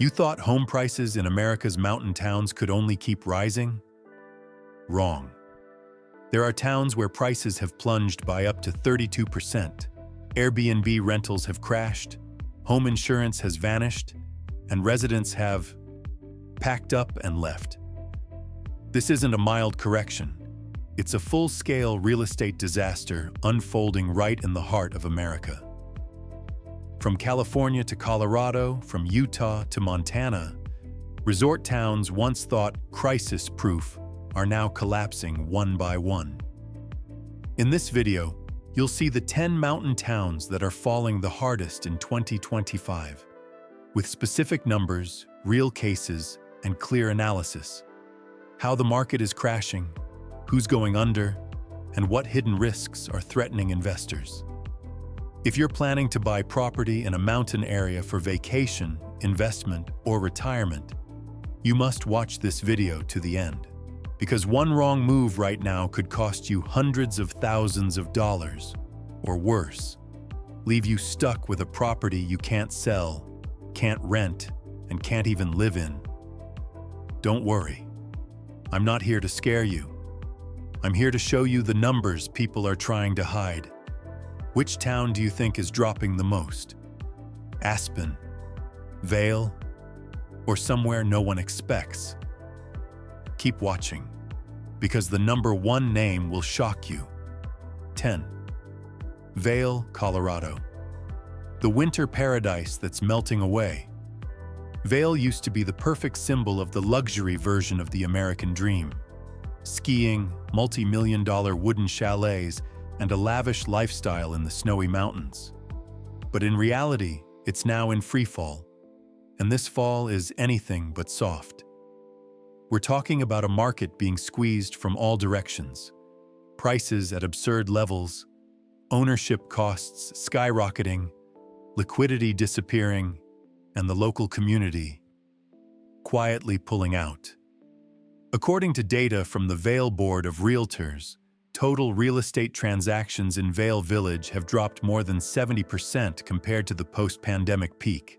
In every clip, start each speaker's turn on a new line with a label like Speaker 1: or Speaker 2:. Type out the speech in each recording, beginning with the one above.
Speaker 1: You thought home prices in America's mountain towns could only keep rising? Wrong. There are towns where prices have plunged by up to 32%. Airbnb rentals have crashed, home insurance has vanished, and residents have packed up and left. This isn't a mild correction. It's a full-scale real estate disaster unfolding right in the heart of America. From California to Colorado, from Utah to Montana, resort towns once thought crisis-proof are now collapsing one by one. In this video, you'll see the 10 mountain towns that are falling the hardest in 2025, with specific numbers, real cases, and clear analysis. How the market is crashing, who's going under, and what hidden risks are threatening investors. If you're planning to buy property in a mountain area for vacation, investment, or retirement, you must watch this video to the end. Because one wrong move right now could cost you hundreds of thousands of dollars, or worse, leave you stuck with a property you can't sell, can't rent, and can't even live in. Don't worry. I'm not here to scare you. I'm here to show you the numbers people are trying to hide. Which town do you think is dropping the most? Aspen, Vail, or somewhere no one expects? Keep watching, because the number one name will shock you. 10. Vail, Colorado. The winter paradise that's melting away. Vail used to be the perfect symbol of the luxury version of the American dream. Skiing, multi-million-dollar wooden chalets, and a lavish lifestyle in the snowy mountains. But in reality, it's now in freefall, and this fall is anything but soft. We're talking about a market being squeezed from all directions, prices at absurd levels, ownership costs skyrocketing, liquidity disappearing, and the local community quietly pulling out. According to data from the Vail Board of Realtors, total real estate transactions in Vail Village have dropped more than 70% compared to the post-pandemic peak.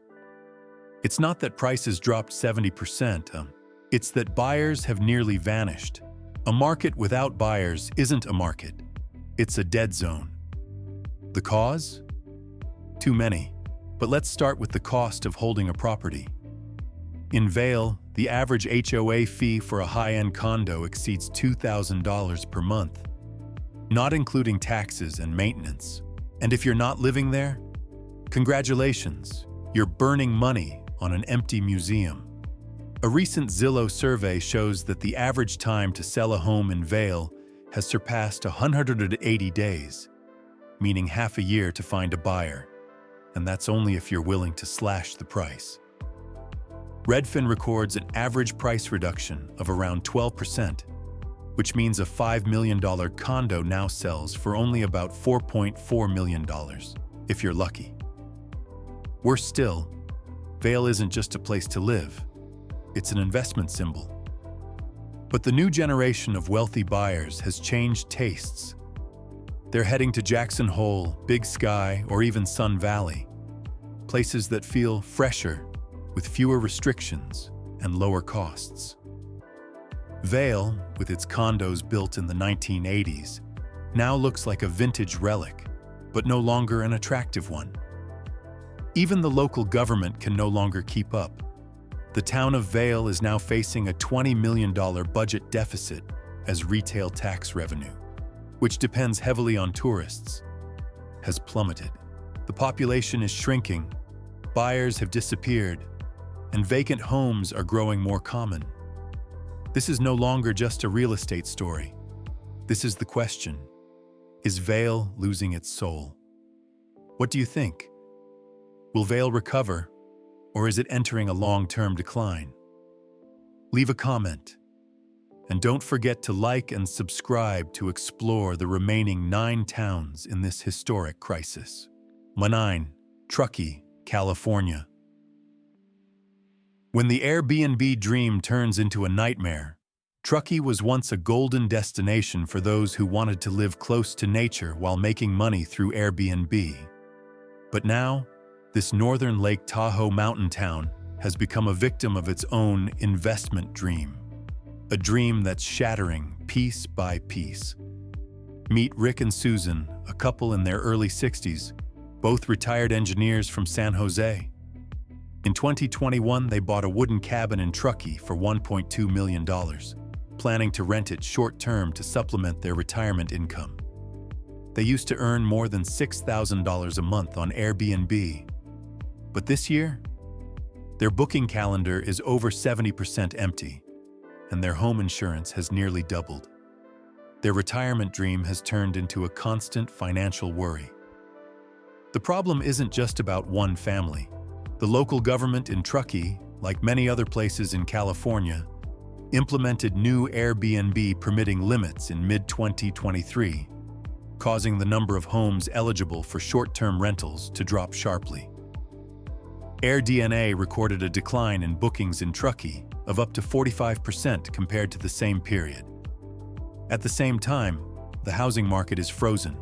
Speaker 1: It's not that prices dropped 70%, it's that buyers have nearly vanished. A market without buyers isn't a market. It's a dead zone. The cause? Too many. But let's start with the cost of holding a property. In Vail, the average HOA fee for a high-end condo exceeds $2,000 per month, not including taxes and maintenance. And if you're not living there, congratulations, you're burning money on an empty museum. A recent Zillow survey shows that the average time to sell a home in Vail has surpassed 180 days, meaning half a year to find a buyer. And that's only if you're willing to slash the price. Redfin records an average price reduction of around 12%, which means a $5 million condo now sells for only about $4.4 million, if you're lucky. Worse still, Vail isn't just a place to live, it's an investment symbol. But the new generation of wealthy buyers has changed tastes. They're heading to Jackson Hole, Big Sky, or even Sun Valley, places that feel fresher, with fewer restrictions and lower costs. Vail, with its condos built in the 1980s, now looks like a vintage relic, but no longer an attractive one. Even the local government can no longer keep up. The town of Vail is now facing a $20 million budget deficit as retail tax revenue, which depends heavily on tourists, has plummeted. The population is shrinking, buyers have disappeared, and vacant homes are growing more common. This is no longer just a real estate story. This is the question: is Vail losing its soul? What do you think? Will Vail recover, or is it entering a long-term decline? Leave a comment. And don't forget to like and subscribe to explore the remaining 9 towns in this historic crisis. 9. Truckee, California. When the Airbnb dream turns into a nightmare, Truckee was once a golden destination for those who wanted to live close to nature while making money through Airbnb. But now, this northern Lake Tahoe mountain town has become a victim of its own investment dream. A dream that's shattering piece by piece. Meet Rick and Susan, a couple in their early 60s, both retired engineers from San Jose. In 2021, they bought a wooden cabin in Truckee for $1.2 million, planning to rent it short-term to supplement their retirement income. They used to earn more than $6,000 a month on Airbnb. But this year, their booking calendar is over 70% empty, and their home insurance has nearly doubled. Their retirement dream has turned into a constant financial worry. The problem isn't just about one family. The local government in Truckee, like many other places in California, implemented new Airbnb permitting limits in mid-2023, causing the number of homes eligible for short-term rentals to drop sharply. AirDNA recorded a decline in bookings in Truckee of up to 45% compared to the same period. At the same time, the housing market is frozen.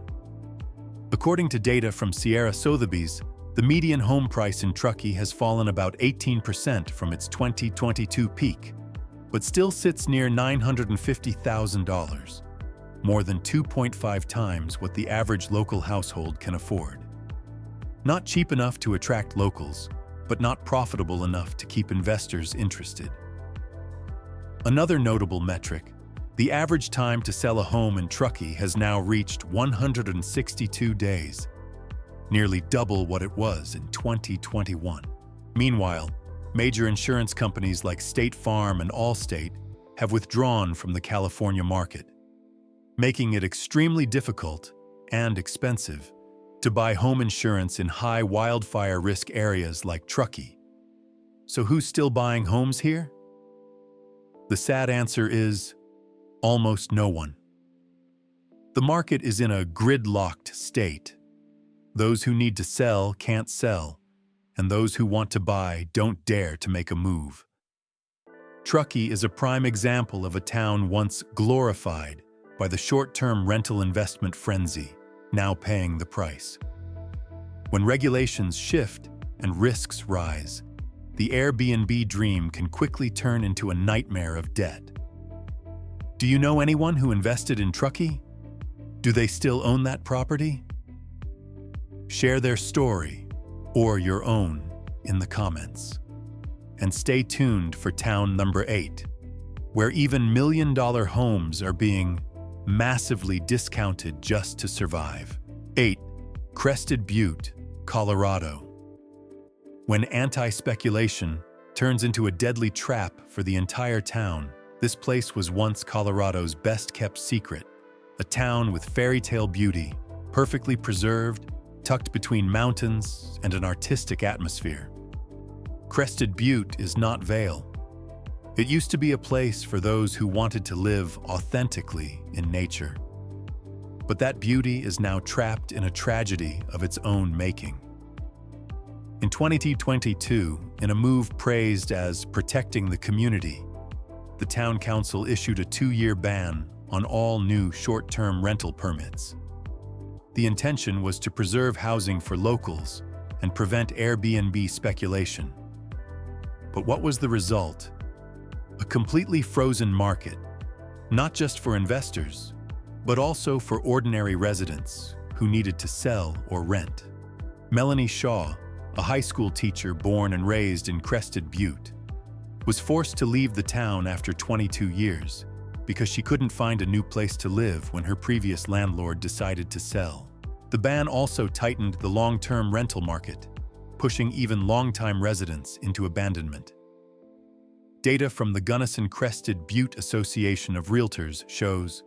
Speaker 1: According to data from Sierra Sotheby's, the median home price in Truckee has fallen about 18% from its 2022 peak, but still sits near $950,000, more than 2.5 times what the average local household can afford. Not cheap enough to attract locals, but not profitable enough to keep investors interested. Another notable metric, the average time to sell a home in Truckee has now reached 162 days, nearly double what it was in 2021. Meanwhile, major insurance companies like State Farm and Allstate have withdrawn from the California market, making it extremely difficult and expensive to buy home insurance in high wildfire risk areas like Truckee. So who's still buying homes here? The sad answer is almost no one. The market is in a gridlocked state. Those who need to sell can't sell, and those who want to buy don't dare to make a move. Truckee is a prime example of a town once glorified by the short-term rental investment frenzy, now paying the price. When regulations shift and risks rise, the Airbnb dream can quickly turn into a nightmare of debt. Do you know anyone who invested in Truckee? Do they still own that property? Share their story, or your own, in the comments. And stay tuned for town number 8, where even million-dollar homes are being massively discounted just to survive. 8. Crested Butte, Colorado. When anti-speculation turns into a deadly trap for the entire town, this place was once Colorado's best-kept secret, a town with fairy tale beauty, perfectly preserved, tucked between mountains and an artistic atmosphere. Crested Butte is not Vail. It used to be a place for those who wanted to live authentically in nature. But that beauty is now trapped in a tragedy of its own making. In 2022, in a move praised as protecting the community, the town council issued a 2-year ban on all new short-term rental permits. The intention was to preserve housing for locals and prevent Airbnb speculation. But what was the result? A completely frozen market, not just for investors, but also for ordinary residents who needed to sell or rent. Melanie Shaw, a high school teacher born and raised in Crested Butte, was forced to leave the town after 22 years because she couldn't find a new place to live when her previous landlord decided to sell. The ban also tightened the long-term rental market, pushing even long-time residents into abandonment. Data from the Gunnison Crested Butte Association of Realtors shows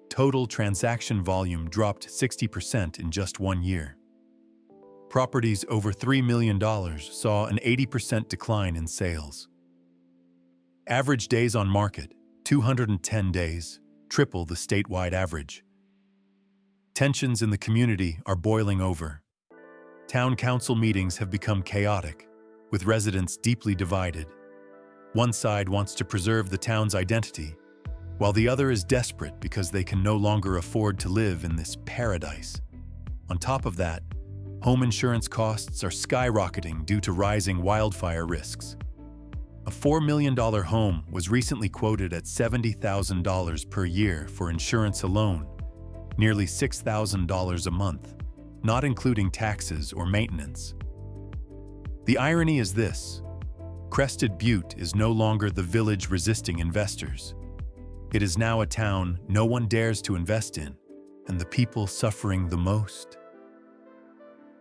Speaker 1: total transaction volume dropped 60% in just 1 year. Properties over $3 million saw an 80% decline in sales. Average days on market, 210 days, triple the statewide average. Tensions in the community are boiling over. Town council meetings have become chaotic, with residents deeply divided. One side wants to preserve the town's identity, while the other is desperate because they can no longer afford to live in this paradise. On top of that, Home insurance costs are skyrocketing due to rising wildfire risks. A $4 million home was recently quoted at $70,000 per year for insurance alone, nearly $6,000 a month, not including taxes or maintenance. The irony is this: Crested Butte is no longer the village resisting investors. It is now a town no one dares to invest in, and the people suffering the most.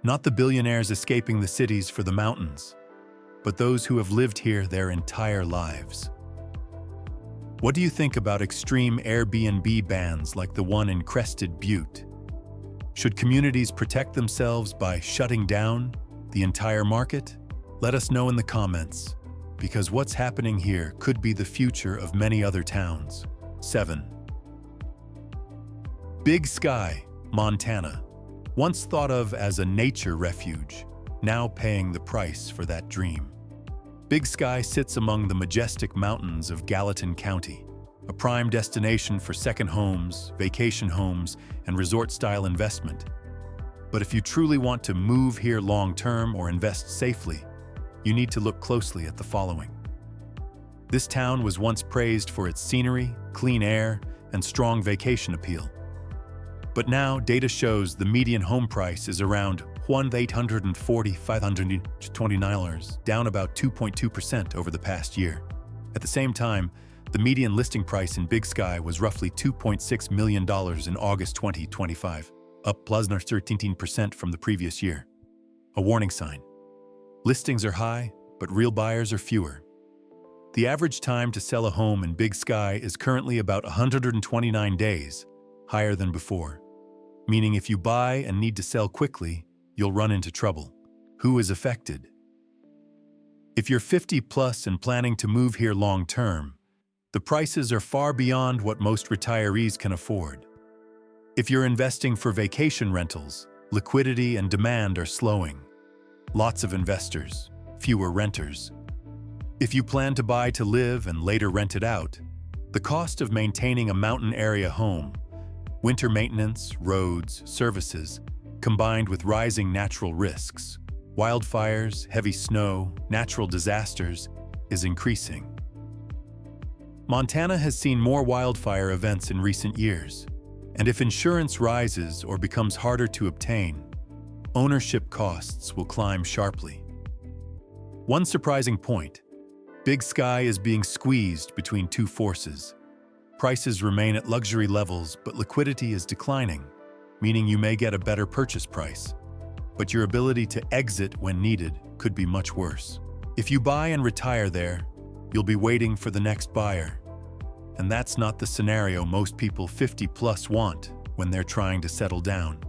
Speaker 1: Not the billionaires escaping the cities for the mountains, but those who have lived here their entire lives. What do you think about extreme Airbnb bans like the one in Crested Butte? Should communities protect themselves by shutting down the entire market? Let us know in the comments, because what's happening here could be the future of many other towns. 7. Big Sky, Montana. Once thought of as a nature refuge, now paying the price for that dream. Big Sky sits among the majestic mountains of Gallatin County, a prime destination for second homes, vacation homes, and resort-style investment. But if you truly want to move here long-term or invest safely, you need to look closely at the following. This town was once praised for its scenery, clean air, and strong vacation appeal. But now, data shows the median home price is around $1,840,529, down about 2.2% over the past year. At the same time, the median listing price in Big Sky was roughly $2.6 million in August 2025, up plus 13% from the previous year. A warning sign. Listings are high, but real buyers are fewer. The average time to sell a home in Big Sky is currently about 129 days, higher than before. Meaning if you buy and need to sell quickly, you'll run into trouble. Who is affected? If you're 50 plus and planning to move here long term, the prices are far beyond what most retirees can afford. If you're investing for vacation rentals, liquidity and demand are slowing. Lots of investors, fewer renters. If you plan to buy to live and later rent it out, the cost of maintaining a mountain area home, winter maintenance, roads, services, combined with rising natural risks, wildfires, heavy snow, natural disasters, is increasing. Montana has seen more wildfire events in recent years, and if insurance rises or becomes harder to obtain, ownership costs will climb sharply. One surprising point: Big Sky is being squeezed between two forces. Prices remain at luxury levels, but liquidity is declining, meaning you may get a better purchase price, but your ability to exit when needed could be much worse. If you buy and retire there, you'll be waiting for the next buyer. And that's not the scenario most people 50 plus want when they're trying to settle down.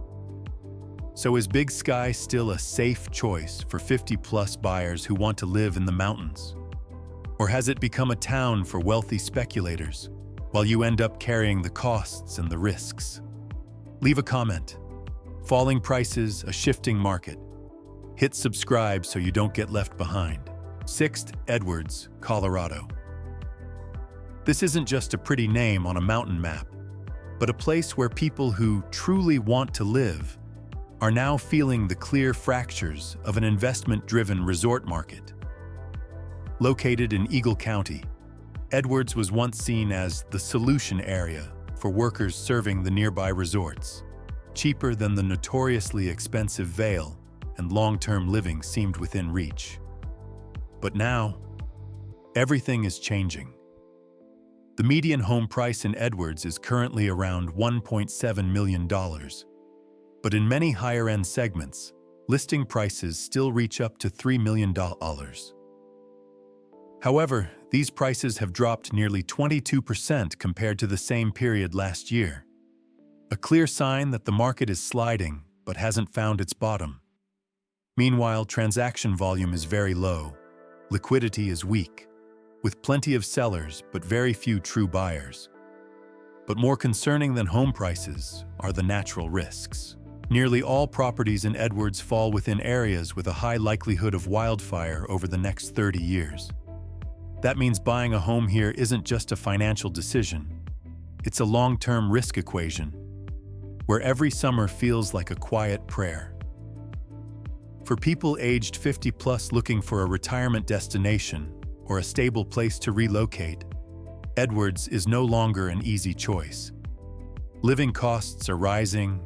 Speaker 1: So is Big Sky still a safe choice for 50 plus buyers who want to live in the mountains? Or has it become a town for wealthy speculators, while you end up carrying the costs and the risks? Leave a comment. Falling prices, a shifting market. Hit subscribe so you don't get left behind. 6th, Edwards, Colorado. This isn't just a pretty name on a mountain map, but a place where people who truly want to live are now feeling the clear fractures of an investment-driven resort market. Located in Eagle County, Edwards was once seen as the solution area for workers serving the nearby resorts. Cheaper than the notoriously expensive Vail, and long-term living seemed within reach. But now, everything is changing. The median home price in Edwards is currently around $1.7 million. But in many higher-end segments, listing prices still reach up to $3 million. However, these prices have dropped nearly 22% compared to the same period last year. A clear sign that the market is sliding but hasn't found its bottom. Meanwhile, transaction volume is very low. Liquidity is weak, with plenty of sellers but very few true buyers. But more concerning than home prices are the natural risks. Nearly all properties in Edwards fall within areas with a high likelihood of wildfire over the next 30 years. That means buying a home here isn't just a financial decision. It's a long-term risk equation, where every summer feels like a quiet prayer. For people aged 50 plus looking for a retirement destination or a stable place to relocate, Edwards is no longer an easy choice. Living costs are rising,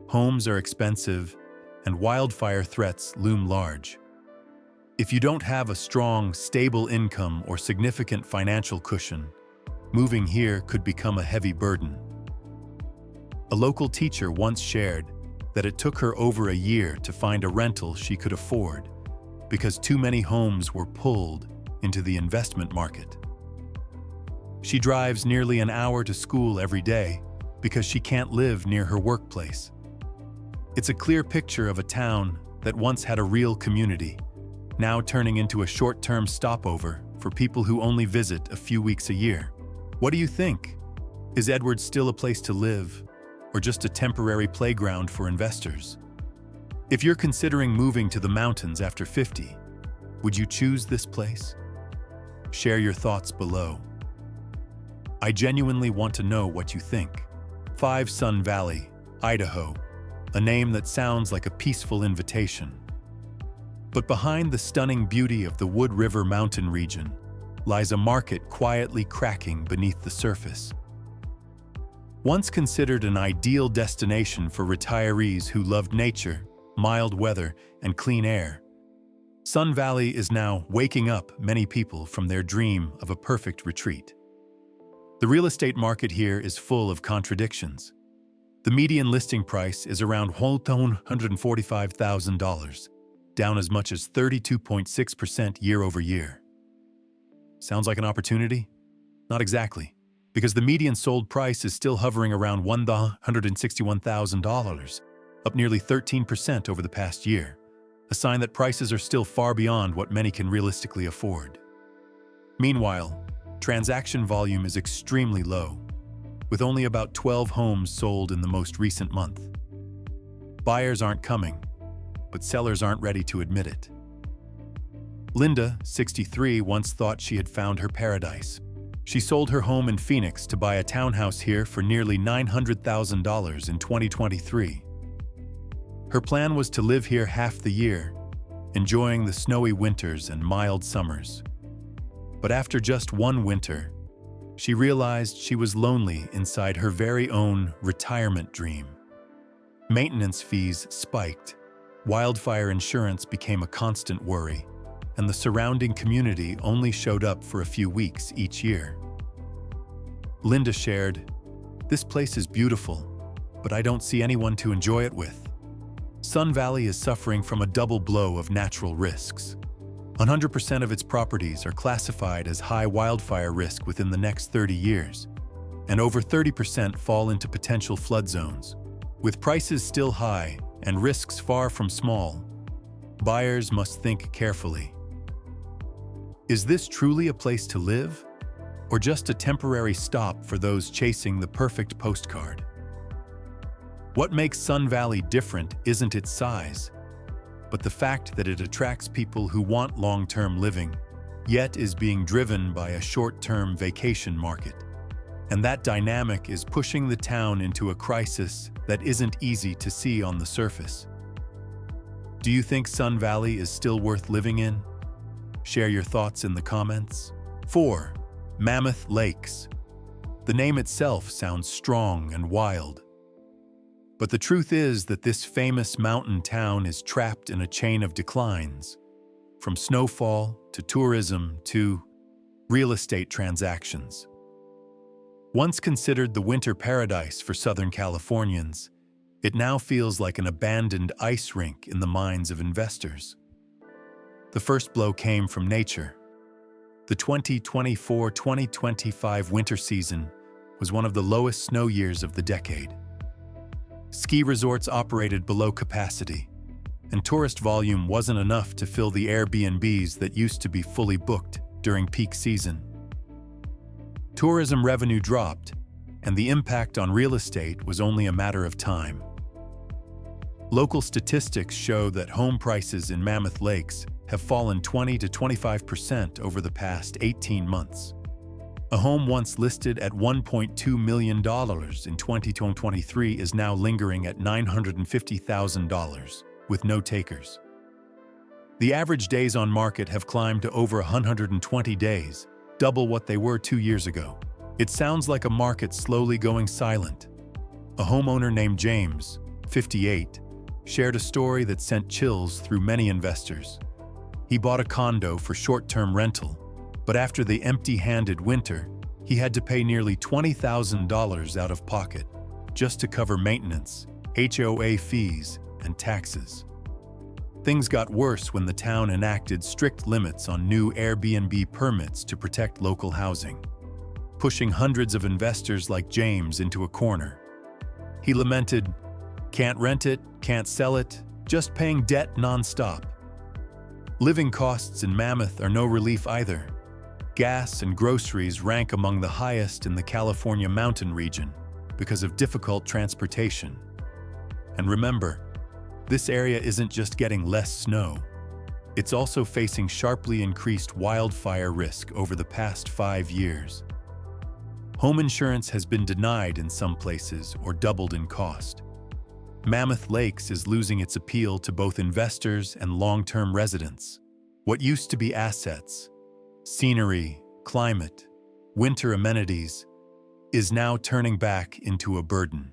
Speaker 1: homes are expensive, and wildfire threats loom large. If you don't have a strong, stable income or significant financial cushion, moving here could become a heavy burden. A local teacher once shared that it took her over a year to find a rental she could afford because too many homes were pulled into the investment market. She drives nearly an hour to school every day because she can't live near her workplace. It's a clear picture of a town that once had a real community, now turning into a short-term stopover for people who only visit a few weeks a year. What do you think? Is Edwards still a place to live, or just a temporary playground for investors? If you're considering moving to the mountains after 50, would you choose this place? Share your thoughts below. I genuinely want to know what you think. 5 Sun Valley, Idaho, a name that sounds like a peaceful invitation. But behind the stunning beauty of the Wood River Mountain region lies a market quietly cracking beneath the surface. Once considered an ideal destination for retirees who loved nature, mild weather, and clean air, Sun Valley is now waking up many people from their dream of a perfect retreat. The real estate market here is full of contradictions. The median listing price is around $145,000, down as much as 32.6% year over year. Sounds like an opportunity? Not exactly, because the median sold price is still hovering around $161,000, up nearly 13% over the past year, a sign that prices are still far beyond what many can realistically afford. Meanwhile, transaction volume is extremely low, with only about 12 homes sold in the most recent month. Buyers aren't coming, but sellers aren't ready to admit it. Linda, 63, once thought she had found her paradise. She sold her home in Phoenix to buy a townhouse here for nearly $900,000 in 2023. Her plan was to live here half the year, enjoying the snowy winters and mild summers. But after just one winter, she realized she was lonely inside her very own retirement dream. Maintenance fees spiked, wildfire insurance became a constant worry, and the surrounding community only showed up for a few weeks each year. Linda shared, "This place is beautiful, but I don't see anyone to enjoy it with." Sun Valley is suffering from a double blow of natural risks. 100% of its properties are classified as high wildfire risk within the next 30 years, and over 30% fall into potential flood zones. With prices still high and risks far from small, buyers must think carefully. Is this truly a place to live, or just a temporary stop for those chasing the perfect postcard? What makes Sun Valley different isn't its size, but the fact that it attracts people who want long-term living, yet is being driven by a short-term vacation market. And that dynamic is pushing the town into a crisis that isn't easy to see on the surface. Do you think Sun Valley is still worth living in? Share your thoughts in the comments. 4. Mammoth Lakes. The name itself sounds strong and wild. But the truth is that this famous mountain town is trapped in a chain of declines, from snowfall to tourism to real estate transactions. Once considered the winter paradise for Southern Californians, it now feels like an abandoned ice rink in the minds of investors. The first blow came from nature. The 2024-2025 winter season was one of the lowest snow years of the decade. Ski resorts operated below capacity, and tourist volume wasn't enough to fill the Airbnbs that used to be fully booked during peak season. Tourism revenue dropped, and the impact on real estate was only a matter of time. Local statistics show that home prices in Mammoth Lakes have fallen 20 to 25% over the past 18 months. A home once listed at $1.2 million in 2023 is now lingering at $950,000, with no takers. The average days on market have climbed to over 120 days, double what they were 2 years ago. It sounds like a market slowly going silent. A homeowner named James, 58, shared a story that sent chills through many investors. He bought a condo for short-term rental, but after the empty-handed winter, he had to pay nearly $20,000 out of pocket just to cover maintenance, HOA fees, and taxes. Things got worse when the town enacted strict limits on new Airbnb permits to protect local housing, pushing hundreds of investors like James into a corner. He lamented, "Can't rent it, can't sell it, just paying debt nonstop." Living costs in Mammoth are no relief either. Gas and groceries rank among the highest in the California mountain region because of difficult transportation. And remember, this area isn't just getting less snow. It's also facing sharply increased wildfire risk over the past 5 years. Home insurance has been denied in some places or doubled in cost. Mammoth Lakes is losing its appeal to both investors and long-term residents. What used to be assets, scenery, climate, winter amenities, is now turning back into a burden.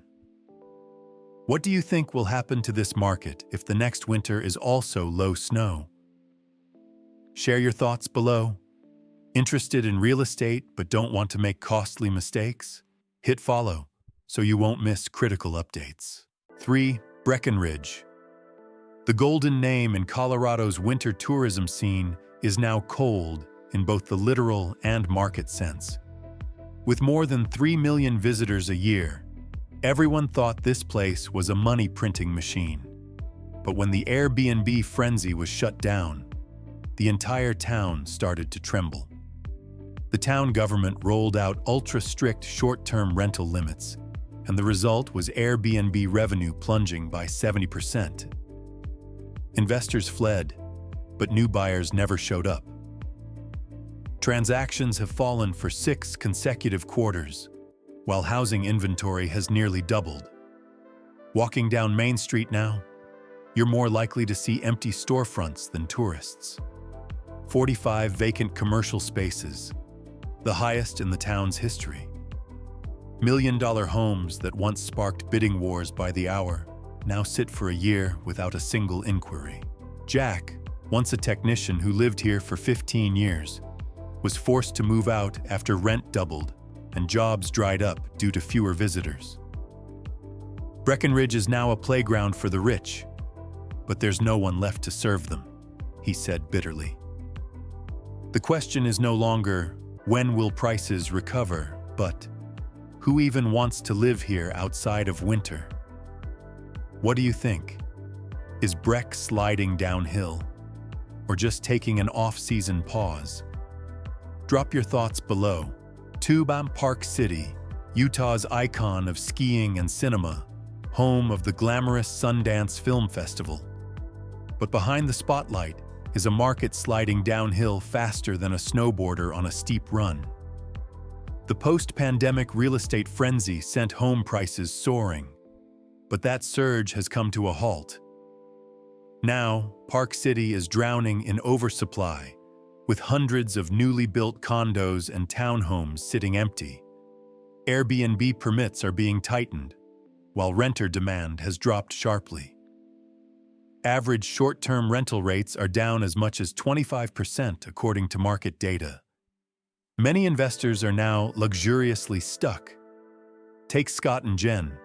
Speaker 1: What do you think will happen to this market if the next winter is also low snow? Share your thoughts below. Interested in real estate but don't want to make costly mistakes? Hit follow so you won't miss critical updates. 3. Breckenridge. The golden name in Colorado's winter tourism scene is now cold in both the literal and market sense. With more than 3 million visitors a year, everyone thought this place was a money-printing machine. But when the Airbnb frenzy was shut down, the entire town started to tremble. The town government rolled out ultra-strict short-term rental limits, and the result was Airbnb revenue plunging by 70%. Investors fled, but new buyers never showed up. Transactions have fallen for 6 consecutive quarters, while housing inventory has nearly doubled. Walking down Main Street now, you're more likely to see empty storefronts than tourists. 45 vacant commercial spaces, the highest in the town's history. Million-dollar homes that once sparked bidding wars by the hour now sit for a year without a single inquiry. Jack, once a technician who lived here for 15 years, was forced to move out after rent doubled and jobs dried up due to fewer visitors. Breckenridge is now a playground for the rich, but there's no one left to serve them, he said bitterly. The question is no longer, when will prices recover, but who even wants to live here outside of winter? What do you think? Is Breck sliding downhill, or just taking an off-season pause? Drop your thoughts below. Park City, Utah's icon of skiing and cinema, home of the glamorous Sundance Film Festival. But behind the spotlight is a market sliding downhill faster than a snowboarder on a steep run. The post-pandemic real estate frenzy sent home prices soaring, but that surge has come to a halt. Now, Park City is drowning in oversupply, with hundreds of newly built condos and townhomes sitting empty. Airbnb permits are being tightened, while renter demand has dropped sharply. Average short-term rental rates are down as much as 25% according to market data. Many investors are now luxuriously stuck. Take Scott and Jen.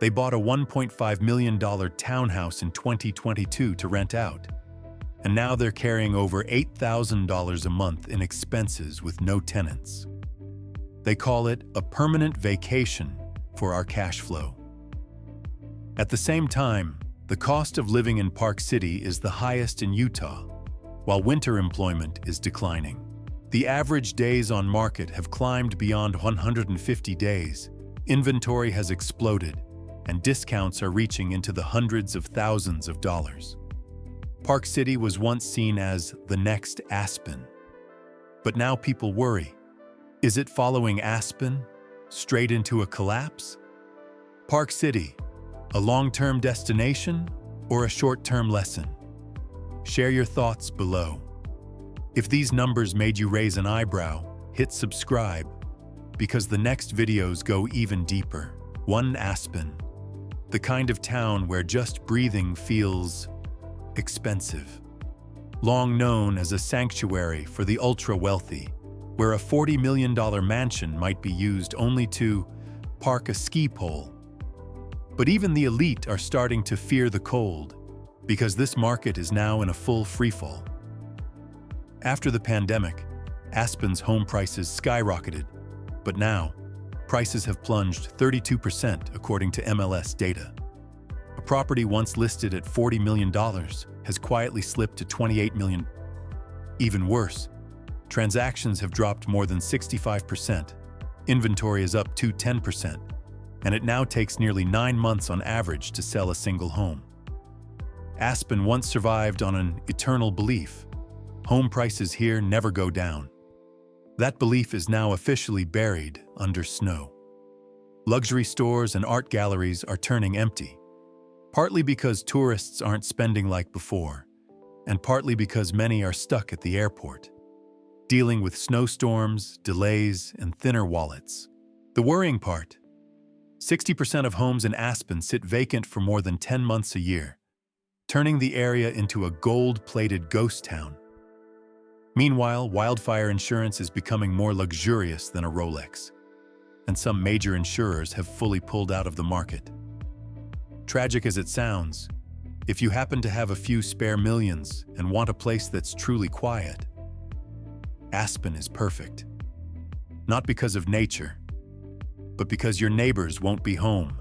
Speaker 1: They bought a $1.5 million townhouse in 2022 to rent out, and now they're carrying over $8,000 a month in expenses with no tenants. They call it a permanent vacation for our cash flow. At the same time, the cost of living in Park City is the highest in Utah, while winter employment is declining. The average days on market have climbed beyond 150 days, inventory has exploded, and discounts are reaching into the hundreds of thousands of dollars. Park City was once seen as the next Aspen. But now people worry. Is it following Aspen, straight into a collapse? Park City, a long-term destination or a short-term lesson? Share your thoughts below. If these numbers made you raise an eyebrow, hit subscribe, because the next videos go even deeper. 1. Aspen. The kind of town where just breathing feels expensive. Long known as a sanctuary for the ultra-wealthy, where a $40 million mansion might be used only to park a ski pole. But even the elite are starting to fear the cold, because this market is now in a full freefall. After the pandemic, Aspen's home prices skyrocketed, but now, prices have plunged 32% according to MLS data. A property once listed at $40 million has quietly slipped to $28 million. Even worse, transactions have dropped more than 65%, inventory is up to 10%, and it now takes nearly 9 months on average to sell a single home. Aspen once survived on an eternal belief: home prices here never go down. That belief is now officially buried under snow. Luxury stores and art galleries are turning empty, partly because tourists aren't spending like before, and partly because many are stuck at the airport, dealing with snowstorms, delays, and thinner wallets. The worrying part: 60% of homes in Aspen sit vacant for more than 10 months a year, turning the area into a gold-plated ghost town. Meanwhile, wildfire insurance is becoming more luxurious than a Rolex, and some major insurers have fully pulled out of the market. Tragic as it sounds, if you happen to have a few spare millions and want a place that's truly quiet, Aspen is perfect. Not because of nature, but because your neighbors won't be home.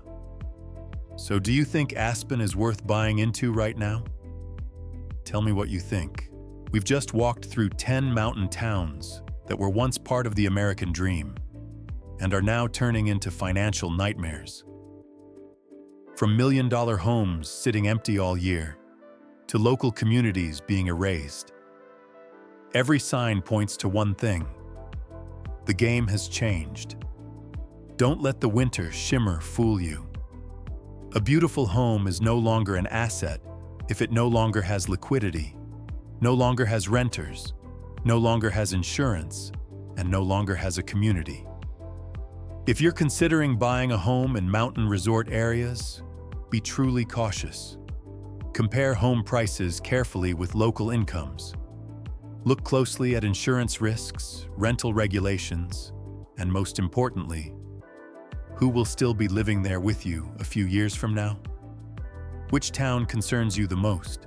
Speaker 1: So do you think Aspen is worth buying into right now? Tell me what you think. We've just walked through 10 mountain towns that were once part of the American dream and are now turning into financial nightmares. From million-dollar homes sitting empty all year to local communities being erased, every sign points to one thing: the game has changed. Don't let the winter shimmer fool you. A beautiful home is no longer an asset if it no longer has liquidity, no longer has renters, no longer has insurance, and no longer has a community. If you're considering buying a home in mountain resort areas, be truly cautious. Compare home prices carefully with local incomes. Look closely at insurance risks, rental regulations, and most importantly, who will still be living there with you a few years from now? Which town concerns you the most?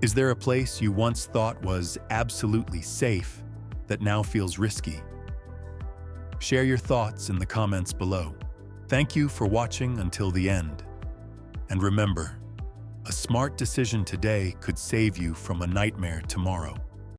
Speaker 1: Is there a place you once thought was absolutely safe that now feels risky? Share your thoughts in the comments below. Thank you for watching until the end. And remember, a smart decision today could save you from a nightmare tomorrow.